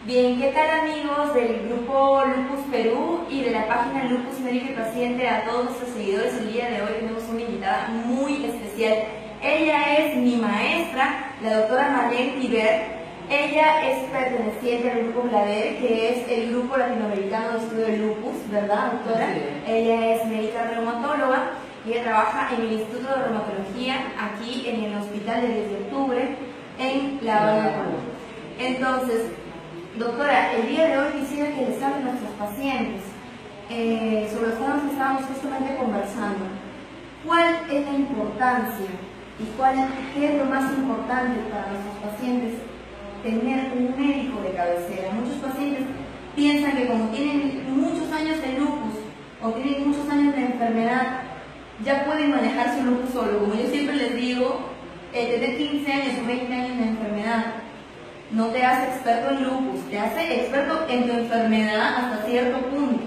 Bien, ¿qué tal amigos del grupo Lupus Perú y de la página Lupus Médico y Paciente? A todos nuestros seguidores, el día de hoy tenemos una invitada muy especial. Ella es mi maestra, la doctora Marlene Tiber. Ella es perteneciente al grupo GLADER, que es el grupo latinoamericano de estudio de lupus, ¿verdad, doctora? Sí. Ella es médica reumatóloga y ella trabaja en el Instituto de Reumatología aquí en el Hospital del 10 de Octubre en La Habana, Perú. Entonces, doctora, el día de hoy quisiera que les hable a nuestros pacientes sobre los temas que estábamos justamente conversando. ¿Cuál es la importancia y qué es lo más importante para nuestros pacientes tener un médico de cabecera? Muchos pacientes piensan que como tienen muchos años de lupus o tienen muchos años de enfermedad, ya pueden manejar su lupus solo. Como yo siempre les digo, tener 15 años o 20 años de enfermedad no te hace experto en lupus, te hace experto en tu enfermedad hasta cierto punto.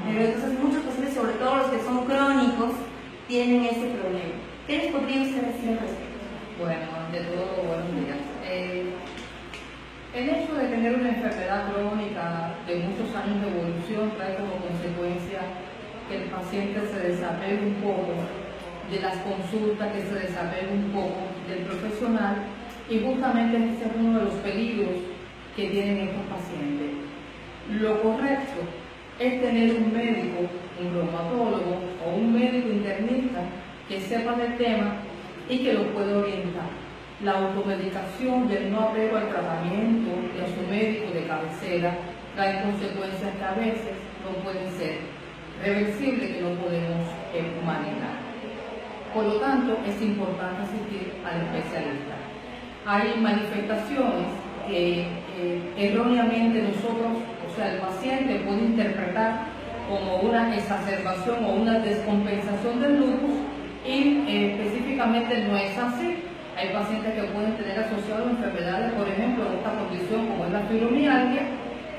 Pero entonces muchos pacientes, sobre todo los que son crónicos, tienen ese problema. ¿Qué les podría usted decir al respecto? Bueno, ante todo, buenos días. El hecho de tener una enfermedad crónica de muchos años de evolución trae como consecuencia que el paciente se desapegue un poco de las consultas, que se desapegue un poco del profesional, y justamente ese es uno de los peligros que tienen estos pacientes. Lo correcto es tener un médico, un reumatólogo o un médico internista que sepa del tema y que lo pueda orientar. La automedicación y el no apego al tratamiento y a su médico de cabecera trae consecuencias que a veces no pueden ser reversibles, que no podemos manejar. Por lo tanto, es importante asistir al especialista. Hay manifestaciones que erróneamente nosotros, o sea, el paciente puede interpretar como una exacerbación o una descompensación del lupus, y específicamente no es así. Hay pacientes que pueden tener asociadas enfermedades, por ejemplo, esta condición como es la fibromialgia,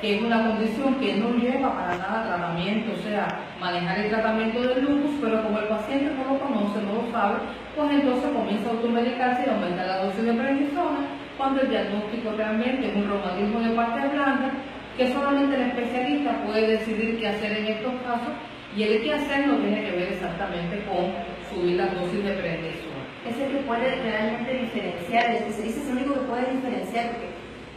que es una condición que no lleva para nada tratamiento, o sea, manejar el tratamiento del lupus, pero como el paciente no lo conoce, no lo sabe, pues entonces comienza a automedicarse y aumenta la dosis de prednisona, cuando el diagnóstico realmente es un reumatismo de parte blanda, que solamente el especialista puede decidir qué hacer en estos casos, y el qué hacer no tiene que ver exactamente con subir la dosis de prednisona. Es el que puede realmente diferenciar, el especialista es el único que puede diferenciar, porque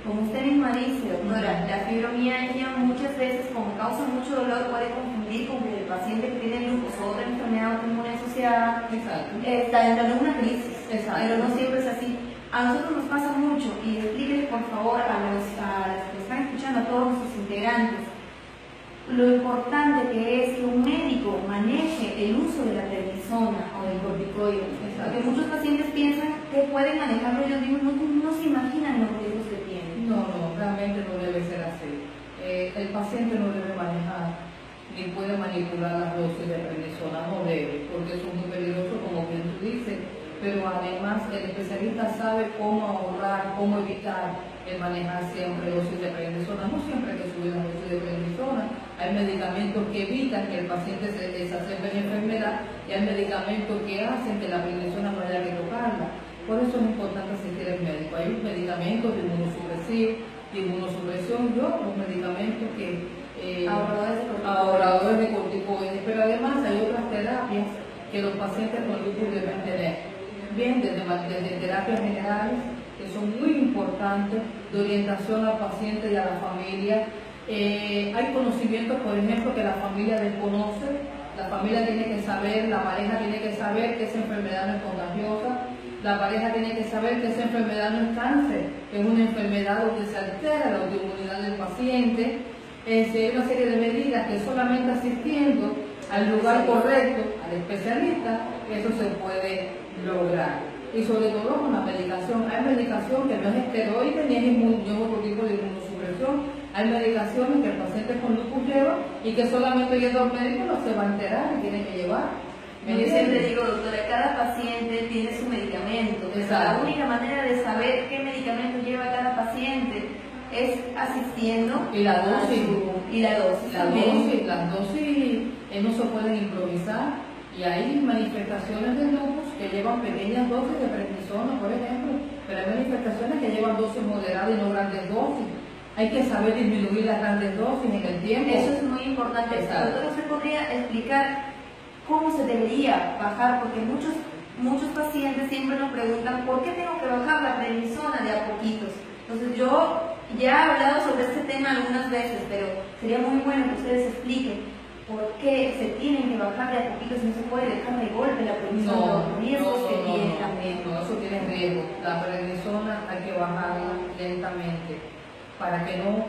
como usted misma dice, doctora, la fibromialgia muchas veces, como causa mucho dolor, puede confundir con que el paciente que tiene lupus o otra enfermedad autoinmune asociada está entrando en una crisis. Pero no siempre es así. A nosotros nos pasa mucho, y explíquenle por favor a los que están escuchando, a todos nuestros integrantes, lo importante que es que un médico maneje el uso de la prednisona o del corticoide. Porque muchos pacientes piensan que pueden manejarlo ellos mismos, no se imaginan los riesgos que tienen. No, realmente no debe ser así. El paciente no debe manejar ni puede manipular las dosis de prednisona, no debe, porque eso es muy peligroso, como bien tú dices, pero además el especialista sabe cómo ahorrar, cómo evitar el manejar siempre dosis de prednisona. No siempre hay que subir la dosis de prednisona. Hay medicamentos que evitan que el paciente se exacerbe en enfermedad, y hay medicamentos que hacen que la prednisona no haya que tocarla. Por eso es importante asistir al médico. Hay medicamentos de inmunosupresión y otros medicamentos que ahorradores de corticoides, pero además hay otras terapias que los pacientes con lupus deben tener. Bien, desde terapias generales, que son muy importantes, de orientación al paciente y a la familia. Hay conocimientos, por ejemplo, que la familia desconoce. La familia tiene que saber, la pareja tiene que saber que esa enfermedad no es contagiosa. La pareja tiene que saber que esa enfermedad no es cáncer, es una enfermedad donde se altera la autoinmunidad del paciente. Hay una serie de medidas que solamente asistiendo al lugar correcto, al especialista, eso se puede lograr. Y sobre todo con la medicación. Hay medicación que no es esteroide ni es otro tipo de inmunosupresión. Hay medicaciones que el paciente con lupus lleva y que solamente yendo al médico no se va a enterar y tiene que llevar. Yo siempre digo, doctora, cada paciente tiene su medicamento. Exacto. La única manera de saber qué medicamento lleva cada paciente es asistiendo. Y la dosis. Las dosis no se pueden improvisar. Y hay manifestaciones de lupus que llevan pequeñas dosis de prednisona, por ejemplo, pero hay manifestaciones que llevan dosis moderadas y no grandes dosis. hay que saber disminuir las grandes dosis en el tiempo. Eso es muy importante. Exacto. Doctora, ¿usted podría explicar cómo se debería bajar? Porque muchos pacientes siempre nos preguntan ¿por qué tengo que bajar la prednisona de a poquitos? Entonces yo ya he hablado sobre este tema algunas veces, pero sería muy bueno que ustedes expliquen por qué se tienen que bajar de a poquitos y no se puede dejar de golpe la prednisona, los riesgos que tiene también. No, eso tiene riesgo. La prednisona hay que bajarla lentamente para que no,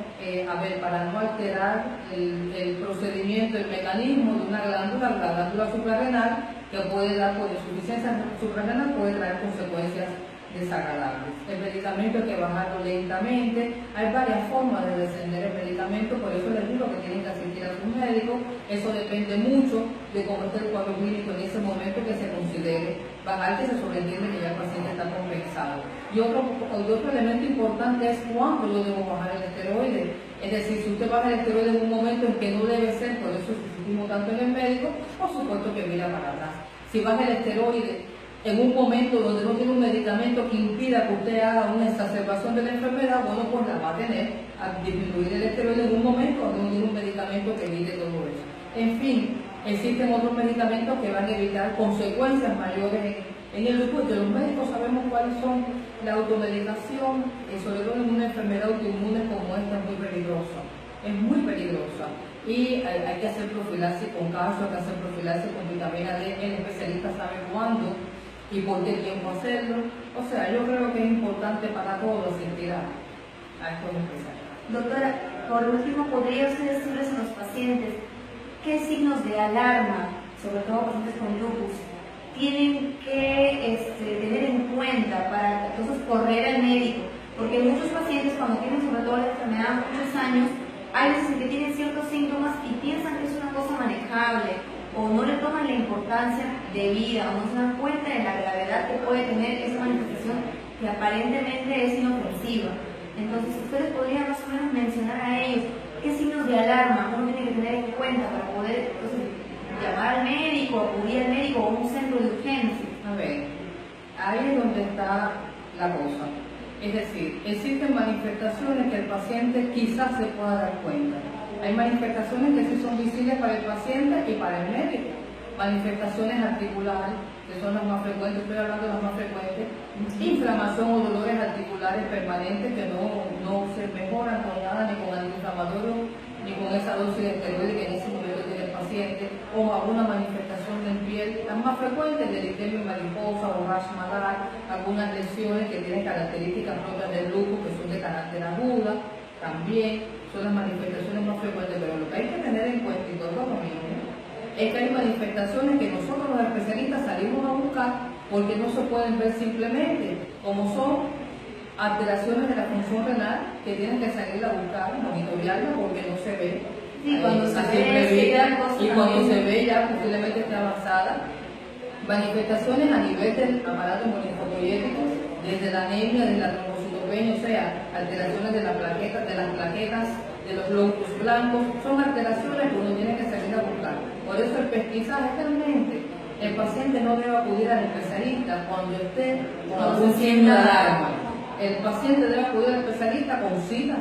para no alterar el procedimiento, el mecanismo de una glándula, la glándula suprarrenal, que puede dar por insuficiencia suprarrenal, puede traer consecuencias desagradables. El medicamento hay que bajarlo lentamente. Hay varias formas de descender el medicamento, por eso les digo que tienen que asistir a su médico. Eso depende mucho de cómo esté el cuadro clínico en ese momento que se considere bajar, que se sobreentiende que ya el paciente está compensado. Y otro elemento importante es cuándo yo debo bajar el esteroide. Es decir, si usted baja el esteroide en un momento en que no debe ser, por eso insistimos tanto en el médico, por supuesto que mira para atrás. Si baja el esteroide en un momento donde no tiene un medicamento que impida que usted haga una exacerbación de la enfermedad, bueno, pues la va a tener a disminuir el esteroide en un momento donde no tiene un medicamento que evite todo eso. En fin, existen otros medicamentos que van a evitar consecuencias mayores en el lupus, que los médicos sabemos cuáles son. La automedicación, sobre todo en una enfermedad autoinmune como esta, es muy peligrosa. Es muy peligrosa. Y hay que hacer profilaxis con calcio, hay que hacer profilaxis con vitamina D. El especialista sabe cuándo y por qué tiempo hacerlo. O sea, yo creo que es importante para todos asistir a estos especialistas. Doctora, por último, ¿podría usted decirles a los pacientes qué signos de alarma, sobre todo pacientes con lupus, tienen que tener en cuenta para entonces correr al médico? Porque muchos pacientes, cuando tienen sobre todo la enfermedad muchos años, hay veces que tienen ciertos síntomas y piensan que es una cosa manejable, o no le toman la importancia debida, o no se dan cuenta de la gravedad que puede tener esa manifestación que aparentemente es inofensiva. Entonces, ustedes podrían más o menos mencionar a ellos qué signos de alarma uno tiene que tener en cuenta para poder entonces llamar al médico, acudir al médico o a un centro de urgencia. A ver, ahí es donde está la cosa. Es decir, existen manifestaciones que el paciente quizás se pueda dar cuenta. Hay manifestaciones que sí son visibles para el paciente y para el médico. Manifestaciones articulares, que son las más frecuentes, estoy hablando de las más frecuentes. Inflamación o dolores articulares permanentes que no se mejoran con nada, ni con antiinflamatorio, ni con esa dosis de esteroide que en ese momento tiene el paciente, o alguna manifestación en piel. Las más frecuentes, de eritema mariposa o rash malar, algunas lesiones que tienen características propias del lupus, que son de carácter aguda, también son las manifestaciones más frecuentes. Pero lo que hay que tener en cuenta, y todo lo mismo, es que hay manifestaciones que nosotros los especialistas salimos a buscar porque no se pueden ver simplemente, como son alteraciones de la función renal que tienen que salir a buscar, monitorearla porque no se ve. Sí, cuando se y cuando se ve ya posiblemente está avanzada. Manifestaciones a nivel del aparato hemolipopoyético, desde la anemia, desde la trombocitopenia, o sea, alteraciones de las plaquetas, de los glóbulos blancos, son alteraciones que uno tiene que salir a buscar. Por eso el pesquisaje realmente, el paciente no debe acudir al especialista cuando esté con algún signo de alarma. El paciente debe acudir al especialista con citas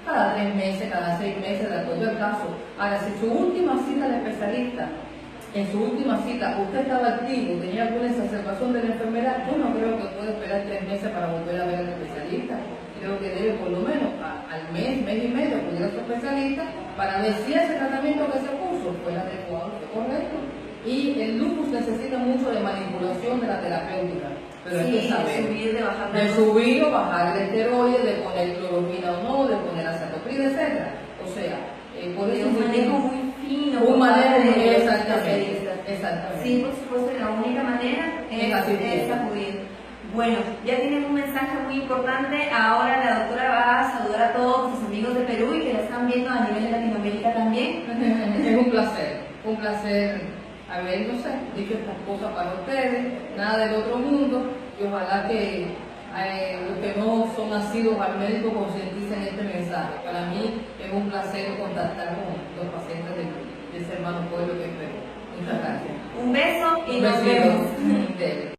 cada 3 meses, cada 6 meses, de acuerdo al caso. Ahora, si su última cita al especialista, en su última cita usted estaba activo, tenía alguna exacerbación de la enfermedad, yo no creo que pueda esperar 3 meses para volver a ver al especialista. Creo que debe por lo menos al mes, mes y medio acudir a su especialista para ver si ese tratamiento que se puso fue el adecuado, fue correcto. Y el lupus necesita mucho de manipulación de la terapéutica. Pero hay que saber de subir o bajar el esteroide, de poner cloroquina o no, de poner acetoprida, etc. O sea, por eso un manejo muy fino. Un manejo muy exactamente. Sí, exactamente. por supuesto, la única manera es acudir. Bueno, ya tienen un mensaje muy importante. Ahora la doctora va a saludar a todos sus amigos de Perú y que la están viendo a nivel de Latinoamérica también. Es un placer haber, no sé, dicho estas cosas para ustedes, nada del otro mundo, y ojalá que los que no son nacidos al médico concienticen este mensaje. Para mí es un placer contactar con los pacientes de ese hermano pueblo que es Perú. Muchas gracias. Un beso y Un nos besito. vemos.